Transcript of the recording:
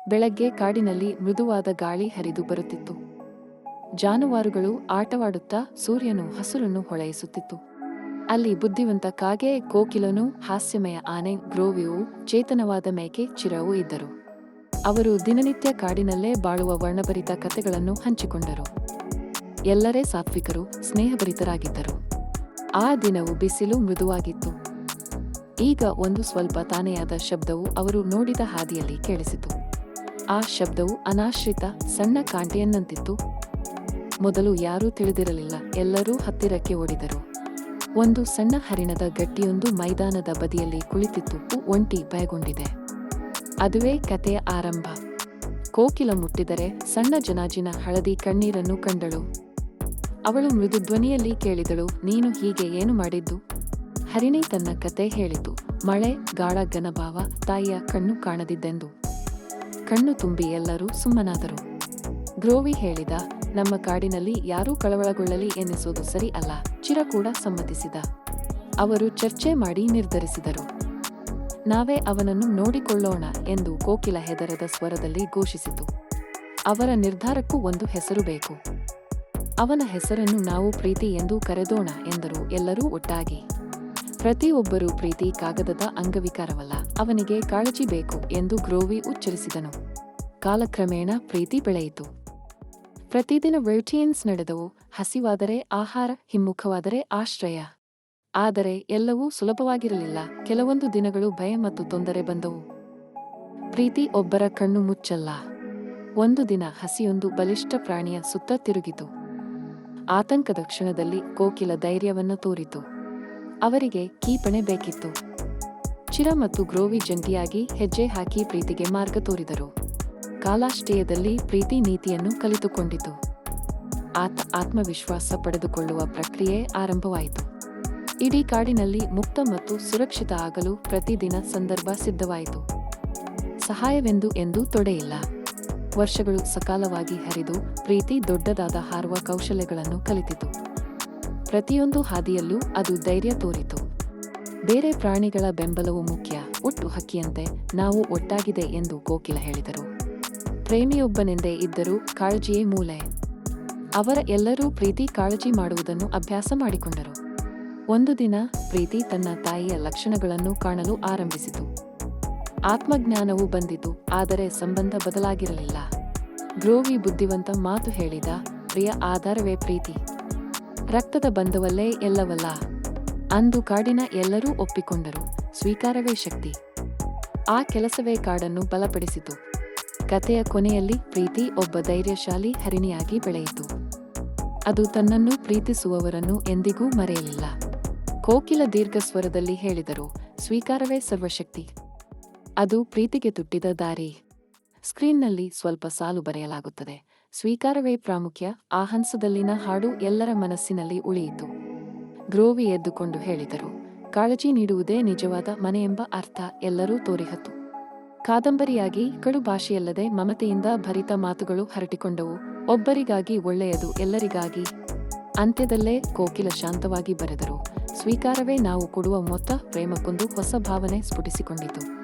ಬೆಳಗ್ಗೆ ಕಾಡಿನಲ್ಲಿ ಮೃದುವಾದ ಗಾಳಿ ಹರಿದು ಬರುತ್ತಿತ್ತು. ಜಾನುವಾರುಗಳು ಆಟವಾಡುತ್ತಾ ಸೂರ್ಯನು ಹಸುರನ್ನು ಹೊಳೆಯಿಸುತ್ತಿತ್ತು. ಅಲ್ಲಿ ಬುದ್ಧಿವಂತ ಕಾಗೆ, ಕೋಕಿಲನು, ಹಾಸ್ಯಮಯ ಆನೆ, ಗ್ರೋವಿಯೂ, ಚೇತನವಾದ ಮೇಕೆ, ಚಿರವೂ ಇದ್ದರು. ಅವರು ದಿನನಿತ್ಯ ಕಾಡಿನಲ್ಲೇ ಬಾಳುವ ವರ್ಣಭರಿತ ಕಥೆಗಳನ್ನು ಹಂಚಿಕೊಂಡರು. ಎಲ್ಲರೇ ಸಾತ್ವಿಕರು, ಸ್ನೇಹಭರಿತರಾಗಿದ್ದರು. ಆ ದಿನವು ಬಿಸಿಲು ಮೃದುವಾಗಿತ್ತು. ಈಗ ಒಂದು ಸ್ವಲ್ಪ ತಾನೆಯಾದ ಶಬ್ದವು ಅವರು ನೋಡಿದ ಹಾದಿಯಲ್ಲಿ ಕೇಳಿಸಿತು. ಆ ಶಬ್ದವು ಅನಾಶ್ರಿತ, ಸಣ್ಣ ಕಾಂಟೆಯನ್ನಂತಿತ್ತು. ಮೊದಲು ಯಾರೂ ತಿಳಿದಿರಲಿಲ್ಲ. ಎಲ್ಲರೂ ಹತ್ತಿರಕ್ಕೆ ಓಡಿದರು. ಒಂದು ಸಣ್ಣ ಹರಿಣದ ಗಟ್ಟಿಯೊಂದು ಮೈದಾನದ ಬದಿಯಲ್ಲಿ ಕುಳಿತಿತ್ತು. ಒಂಟಿ ಭಯಗೊಂಡಿದೆ. ಅದುವೇ ಕಥೆಯ ಆರಂಭ. ಕೋಕಿಲ ಮುಟ್ಟಿದರೆ ಸಣ್ಣ ಜನಾಜಿನ ಹಳದಿ ಕಣ್ಣೀರನ್ನು ಕಂಡಳು. ಅವಳು ಮೃದು ಧ್ವನಿಯಲ್ಲಿ ಕೇಳಿದಳು, ನೀನು ಹೀಗೆ ಏನು ಮಾಡಿದ್ದು? ಹರಿಣಿ ತನ್ನ ಕತೆ ಹೇಳಿತು. ಮಳೆ, ಗಾಳ, ಘನಭಾವ, ತಾಯಿಯ ಕಣ್ಣು ಕಾಣದಿದ್ದೆಂದು. ಕಣ್ಣು ತುಂಬಿ ಎಲ್ಲರೂ ಸುಮ್ಮನಾದರು. ಗ್ರೋವಿ ಹೇಳಿದ, ನಮ್ಮ ಕಾಡಿನಲ್ಲಿ ಯಾರೂ ಕಳವಳಗೊಳ್ಳಲಿ ಎನ್ನಿಸೋದು ಸರಿ ಅಲ್ಲ. ಚಿರ ಕೂಡ ಸಮ್ಮತಿಸಿದ. ಅವರು ಚರ್ಚೆ ಮಾಡಿ ನಿರ್ಧರಿಸಿದರು. ನಾವೇ ಅವನನ್ನು ನೋಡಿಕೊಳ್ಳೋಣ ಎಂದು ಕೋಕಿಲ ಹೆದರದ ಸ್ವರದಲ್ಲಿ ಘೋಷಿಸಿತು. ಅವರ ನಿರ್ಧಾರಕ್ಕೂ ಒಂದು ಹೆಸರು ಬೇಕು. ಅವನ ಹೆಸರನ್ನು ನಾವು ಪ್ರೀತಿ ಎಂದು ಕರೆದೋಣ ಎಂದರು ಎಲ್ಲರೂ ಒಟ್ಟಾಗಿ. ಪ್ರತಿಯೊಬ್ಬರೂ ಪ್ರೀತಿ ಕಾಗದದ ಅಂಗವಿಕಾರವಲ್ಲ, ಅವನಿಗೆ ಕಾಳಜಿ ಬೇಕು ಎಂದು ಗ್ರೋವಿ ಉಚ್ಚರಿಸಿದನು. ಕಾಲಕ್ರಮೇಣ ಪ್ರೀತಿ ಬೆಳೆಯಿತು. ಪ್ರತಿದಿನ ವೆಲ್ಟಿಯನ್ಸ್ ನಡೆದವು. ಹಸಿವಾದರೆ ಆಹಾರ, ಹಿಮ್ಮುಖವಾದರೆ ಆಶ್ರಯ. ಆದರೆ ಎಲ್ಲವೂ ಸುಲಭವಾಗಿರಲಿಲ್ಲ. ಕೆಲವೊಂದು ದಿನಗಳು ಭಯ ಮತ್ತು ತೊಂದರೆ ಬಂದವು. ಪ್ರೀತಿ ಒಬ್ಬರ ಕಣ್ಣು ಮುಚ್ಚಲ್ಲ. ಒಂದು ದಿನ ಹಸಿಯೊಂದು ಬಲಿಷ್ಠ ಪ್ರಾಣಿಯ ಸುತ್ತ ತಿರುಗಿತು. ಆತಂಕದ ಕ್ಷಣದಲ್ಲಿ ಕೋಕಿಲ ಧೈರ್ಯವನ್ನು ತೋರಿತು. ಅವರಿಗೆ ಕೀಪಣೆ ಬೇಕಿತ್ತು. ಚಿರ ಮತ್ತು ಗ್ರೋವಿ ಜಂಟಿಯಾಗಿ ಹೆಜ್ಜೆ ಹಾಕಿ ಪ್ರೀತಿಗೆ ಮಾರ್ಗ ತೋರಿದರು. ಕಾಲಾಶ್ರಯದಲ್ಲಿ ಪ್ರೀತಿ ನೀತಿಯನ್ನು ಕಲಿತುಕೊಂಡಿತು. ಆತ್ಮವಿಶ್ವಾಸ ಪಡೆದುಕೊಳ್ಳುವ ಪ್ರಕ್ರಿಯೆ ಆರಂಭವಾಯಿತು. ಇಡೀ ಕಾಡಿನಲ್ಲಿ ಮುಕ್ತ ಮತ್ತು ಸುರಕ್ಷಿತ ಆಗಲು ಪ್ರತಿದಿನ ಸಂದರ್ಭ ಸಿದ್ಧವಾಯಿತು. ಸಹಾಯವೆಂದು ಎಂದೂ ತೊಡೆಯಿಲ್ಲ. ವರ್ಷಗಳು ಸಕಾಲವಾಗಿ ಹರಿದು ಪ್ರೀತಿ ದೊಡ್ಡದಾದ ಹಾರುವ ಕೌಶಲ್ಯಗಳನ್ನು ಕಲಿತಿತು. ಪ್ರತಿಯೊಂದು ಹಾದಿಯಲ್ಲೂ ಅದು ಧೈರ್ಯ ತೋರಿತು. ಬೇರೆ ಪ್ರಾಣಿಗಳ ಬೆಂಬಲವು ಮುಖ್ಯ. ಒಟ್ಟು ಹಕ್ಕಿಯಂತೆ ನಾವು ಒಟ್ಟಾಗಿದೆ ಎಂದು ಕೋಕಿಲ ಹೇಳಿದರು. ಪ್ರೇಮಿಯೊಬ್ಬನೆಂದೇ ಇದ್ದರೂ ಕಾಳಜಿಯೇ ಮೂಲೆ. ಅವರ ಎಲ್ಲರೂ ಪ್ರೀತಿ ಕಾಳಜಿ ಮಾಡುವುದನ್ನು ಅಭ್ಯಾಸ ಮಾಡಿಕೊಂಡರು. ಒಂದು ದಿನ ಪ್ರೀತಿ ತನ್ನ ತಾಯಿಯ ಲಕ್ಷಣಗಳನ್ನು ಕಾಣಲು ಆರಂಭಿಸಿತು. ಆತ್ಮಜ್ಞಾನವು ಬಂದಿತು, ಆದರೆ ಸಂಬಂಧ ಬದಲಾಗಿರಲಿಲ್ಲ. ಗ್ರೋವಿ ಬುದ್ಧಿವಂತ ಮಾತು ಹೇಳಿದ, ಪ್ರಿಯ ಆಧಾರವೇ ಪ್ರೀತಿ. ರಕ್ತದ ಬಂಧವಲ್ಲೇ ಎಲ್ಲವಲ್ಲ. ಅಂದು ಕಾಡಿನ ಎಲ್ಲರೂ ಒಪ್ಪಿಕೊಂಡರು. ಸ್ವೀಕಾರವೇ ಶಕ್ತಿ. ಆ ಕೆಲಸವೇ ಕಾಡನ್ನು ಬಲಪಡಿಸಿತು. ಕಥೆಯ ಕೊನೆಯಲ್ಲಿ ಪ್ರೀತಿ ಒಬ್ಬ ಧೈರ್ಯಶಾಲಿ ಹರಿಣಿಯಾಗಿ ಬೆಳೆಯಿತು. ಅದು ತನ್ನನ್ನು ಪ್ರೀತಿಸುವವರನ್ನು ಎಂದಿಗೂ ಮರೆಯಲಿಲ್ಲ. ಕೋಕಿಲ ದೀರ್ಘ ಸ್ವರದಲ್ಲಿ ಹೇಳಿದರು, ಸ್ವೀಕಾರವೇ ಸರ್ವಶಕ್ತಿ. ಅದು ಪ್ರೀತಿಗೆ ತುಟ್ಟಿದ ದಾರಿ. ಸ್ಕ್ರೀನ್ನಲ್ಲಿ ಸ್ವಲ್ಪ ಸಾಲು ಬರೆಯಲಾಗುತ್ತದೆ. ಸ್ವೀಕಾರವೇ ಪ್ರಾಮುಖ್ಯ. ಆ ಹಂಸದಲ್ಲಿನ ಹಾಡು ಎಲ್ಲರ ಮನಸ್ಸಿನಲ್ಲಿ ಉಳಿಯಿತು. ಗ್ರೋವಿ ಎದ್ದುಕೊಂಡು ಹೇಳಿದರು, ಕಾಳಜಿ ನೀಡುವುದೇ ನಿಜವಾದ ಮನೆಯೆಂಬ ಅರ್ಥ ಎಲ್ಲರೂ ತೋರಿಹತ್ತು. ಕಾದಂಬರಿಯಾಗಿ ಕಡು ಭಾಷೆಯಲ್ಲದೆ ಮಮತೆಯಿಂದ ಭರಿತ ಮಾತುಗಳು ಹರಟಿಕೊಂಡವು. ಒಬ್ಬರಿಗಾಗಿ ಒಳ್ಳೆಯದು ಎಲ್ಲರಿಗಾಗಿ. ಅಂತ್ಯದಲ್ಲೇ ಕೋಕಿಲ ಶಾಂತವಾಗಿ ಬರೆದರು, ಸ್ವೀಕಾರವೇ ನಾವು ಕೊಡುವ ಮೊತ್ತ. ಪ್ರೇಮಕ್ಕೊಂದು ಹೊಸ ಭಾವನೆ ಸ್ಫುಟಿಸಿಕೊಂಡಿತು.